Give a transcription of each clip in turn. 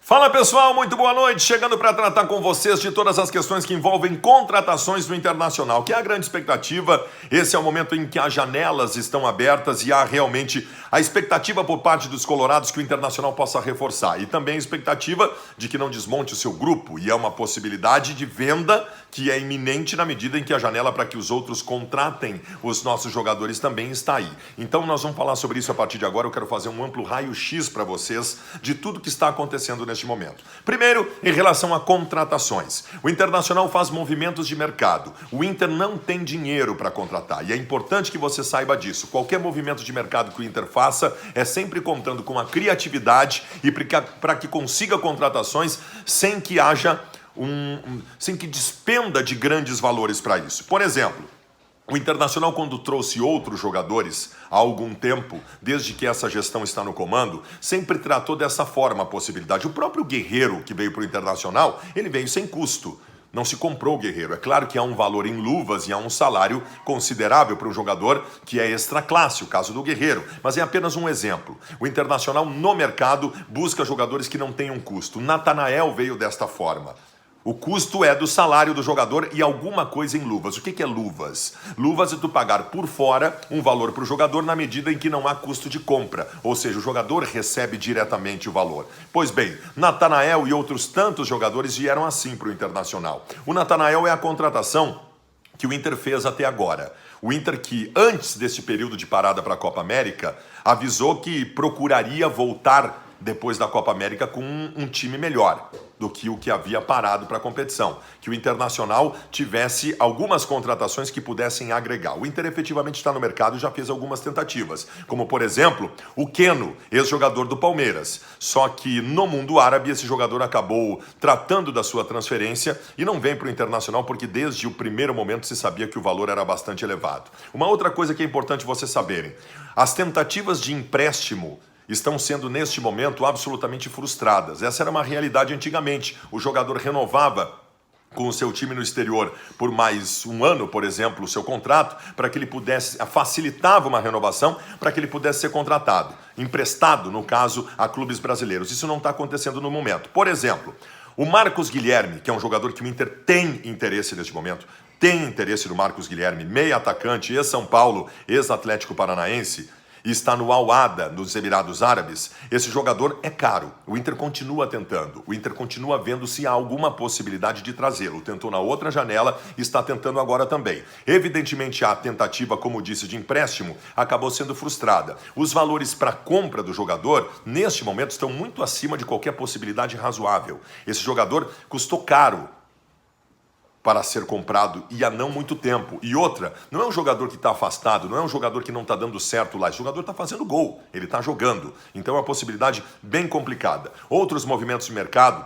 Fala pessoal, muito boa noite, chegando para tratar com vocês de todas as questões que envolvem contratações no Internacional, que é a grande expectativa. Esse é o momento em que as janelas estão abertas e há realmente a expectativa por parte dos colorados que o Internacional possa reforçar, e também a expectativa de que não desmonte o seu grupo, e é uma possibilidade de venda que é iminente na medida em que a janela para que os outros contratem os nossos jogadores também está aí. Então nós vamos falar sobre isso a partir de agora. Eu quero fazer um amplo raio-x para vocês de tudo que está acontecendo neste momento. Primeiro, em relação a contratações. O Internacional faz movimentos de mercado. O Inter não tem dinheiro para contratar e é importante que você saiba disso. Qualquer movimento de mercado que o Inter faça é sempre contando com a criatividade e para que consiga contratações sem que haja sem que despenda de grandes valores para isso. Por exemplo, o Internacional, quando trouxe outros jogadores há algum tempo, desde que essa gestão está no comando, sempre tratou dessa forma a possibilidade. O próprio Guerreiro, que veio para o Internacional, ele veio sem custo. Não se comprou o Guerreiro. É claro que há um valor em luvas e há um salário considerável para um jogador que é extra classe, o caso do Guerreiro. Mas é apenas um exemplo. O Internacional, no mercado, busca jogadores que não tenham custo. O Natanael veio desta forma. O custo é do salário do jogador e alguma coisa em luvas. O que é luvas? Luvas é tu pagar por fora um valor para o jogador na medida em que não há custo de compra. Ou seja, o jogador recebe diretamente o valor. Pois bem, Natanael e outros tantos jogadores vieram assim para o Internacional. O Natanael é a contratação que o Inter fez até agora. O Inter que, antes desse período de parada para a Copa América, avisou que procuraria voltar depois da Copa América com um time melhor do que o que havia parado para a competição, que o Internacional tivesse algumas contratações que pudessem agregar. O Inter efetivamente está no mercado e já fez algumas tentativas, como por exemplo, o Keno, ex-jogador do Palmeiras. Só que no mundo árabe esse jogador acabou tratando da sua transferência e não vem para o Internacional porque desde o primeiro momento se sabia que o valor era bastante elevado. Uma outra coisa que é importante vocês saberem, as tentativas de empréstimo estão sendo, neste momento, absolutamente frustradas. Essa era uma realidade antigamente. O jogador renovava com o seu time no exterior por mais um ano, por exemplo, o seu contrato, para que ele pudesse, facilitava uma renovação para que ele pudesse ser contratado, emprestado, no caso, a clubes brasileiros. Isso não está acontecendo no momento. Por exemplo, o Marcos Guilherme, que é um jogador que o Inter tem interesse neste momento, tem interesse no Marcos Guilherme, meia atacante, ex-São Paulo, ex-Atlético Paranaense, está no Al-Ahda, nos Emirados Árabes. Esse jogador é caro. O Inter continua tentando. O Inter continua vendo se há alguma possibilidade de trazê-lo. Tentou na outra janela, está tentando agora também. Evidentemente, a tentativa, como disse, de empréstimo, acabou sendo frustrada. Os valores para compra do jogador, neste momento, estão muito acima de qualquer possibilidade razoável. Esse jogador custou caro para ser comprado e há não muito tempo. E outra, não é um jogador que está afastado, não é um jogador que não está dando certo lá. Esse jogador está fazendo gol, ele está jogando. Então é uma possibilidade bem complicada. Outros movimentos de mercado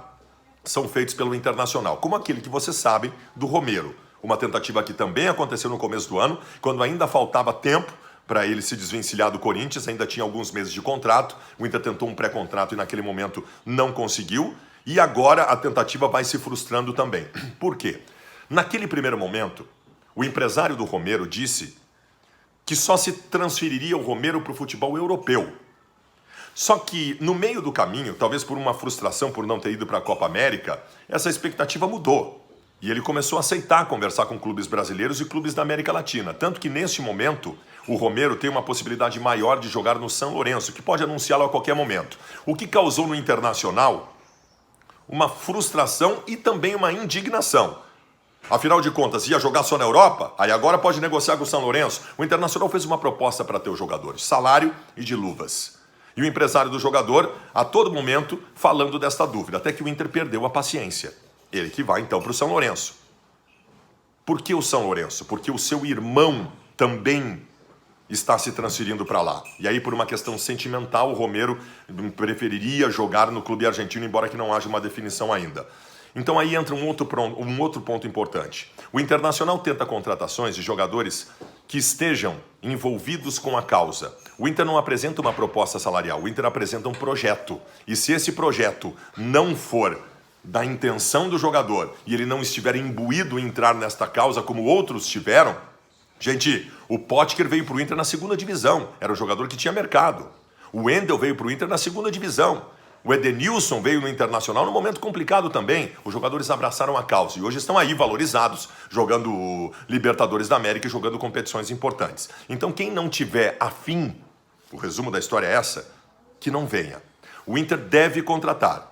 são feitos pelo Internacional, como aquele que vocês sabem do Romero. Uma tentativa que também aconteceu no começo do ano, quando ainda faltava tempo para ele se desvencilhar do Corinthians, ainda tinha alguns meses de contrato. O Inter tentou um pré-contrato e naquele momento não conseguiu. E agora a tentativa vai se frustrando também. Por quê? Naquele primeiro momento, o empresário do Romero disse que só se transferiria o Romero para o futebol europeu. Só que no meio do caminho, talvez por uma frustração por não ter ido para a Copa América, essa expectativa mudou. E ele começou a aceitar conversar com clubes brasileiros e clubes da América Latina. Tanto que neste momento, o Romero tem uma possibilidade maior de jogar no São Lourenço, que pode anunciá-lo a qualquer momento. O que causou no Internacional uma frustração e também uma indignação. Afinal de contas, ia jogar só na Europa? Aí agora pode negociar com o São Lourenço. O Internacional fez uma proposta para ter os jogadores, salário e de luvas. E o empresário do jogador, a todo momento, falando desta dúvida, até que o Inter perdeu a paciência. Ele que vai então para o São Lourenço. Por que o São Lourenço? Porque o seu irmão também está se transferindo para lá. E aí, por uma questão sentimental, o Romero preferiria jogar no clube argentino, embora que não haja uma definição ainda. Então aí entra um outro ponto importante. O Internacional tenta contratações de jogadores que estejam envolvidos com a causa. O Inter não apresenta uma proposta salarial, o Inter apresenta um projeto. E se esse projeto não for da intenção do jogador e ele não estiver imbuído em entrar nesta causa como outros tiveram, gente, o Potker veio para o Inter na segunda divisão, era um jogador que tinha mercado. O Wendel veio para o Inter na segunda divisão. O Edenilson veio no Internacional num momento complicado também. Os jogadores abraçaram a causa e hoje estão aí valorizados, jogando Libertadores da América e jogando competições importantes. Então quem não tiver afim, o resumo da história é essa, que não venha. O Inter deve contratar.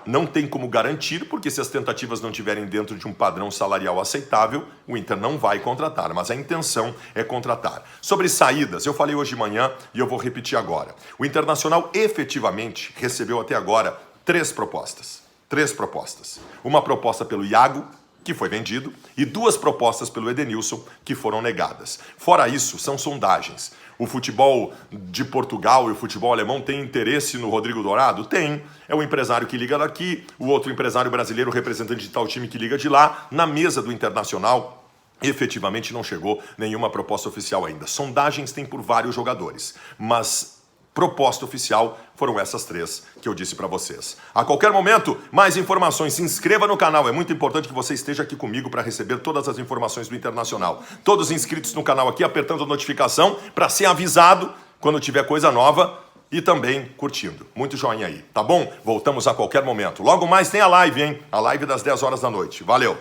Não tem como garantir, porque se as tentativas não estiverem dentro de um padrão salarial aceitável, o Inter não vai contratar, mas a intenção é contratar. Sobre saídas, eu falei hoje de manhã e eu vou repetir agora. O Internacional efetivamente recebeu até agora 3 propostas. 3 propostas. Uma proposta pelo Iago, que foi vendido, e 2 propostas pelo Edenilson, que foram negadas. Fora isso, são sondagens. O futebol de Portugal e o futebol alemão têm interesse no Rodrigo Dourado? Tem. É o empresário que liga daqui, o outro empresário brasileiro, o representante de tal time que liga de lá. Na mesa do Internacional, efetivamente não chegou nenhuma proposta oficial ainda. Sondagens tem por vários jogadores, mas proposta oficial foram essas 3 que eu disse para vocês. A qualquer momento, mais informações. Se inscreva no canal. É muito importante que você esteja aqui comigo para receber todas as informações do Internacional. Todos inscritos no canal aqui, apertando a notificação para ser avisado quando tiver coisa nova e também curtindo. Muito joinha aí, tá bom? Voltamos a qualquer momento. Logo mais tem a live, hein? A live das 10 horas da noite. Valeu!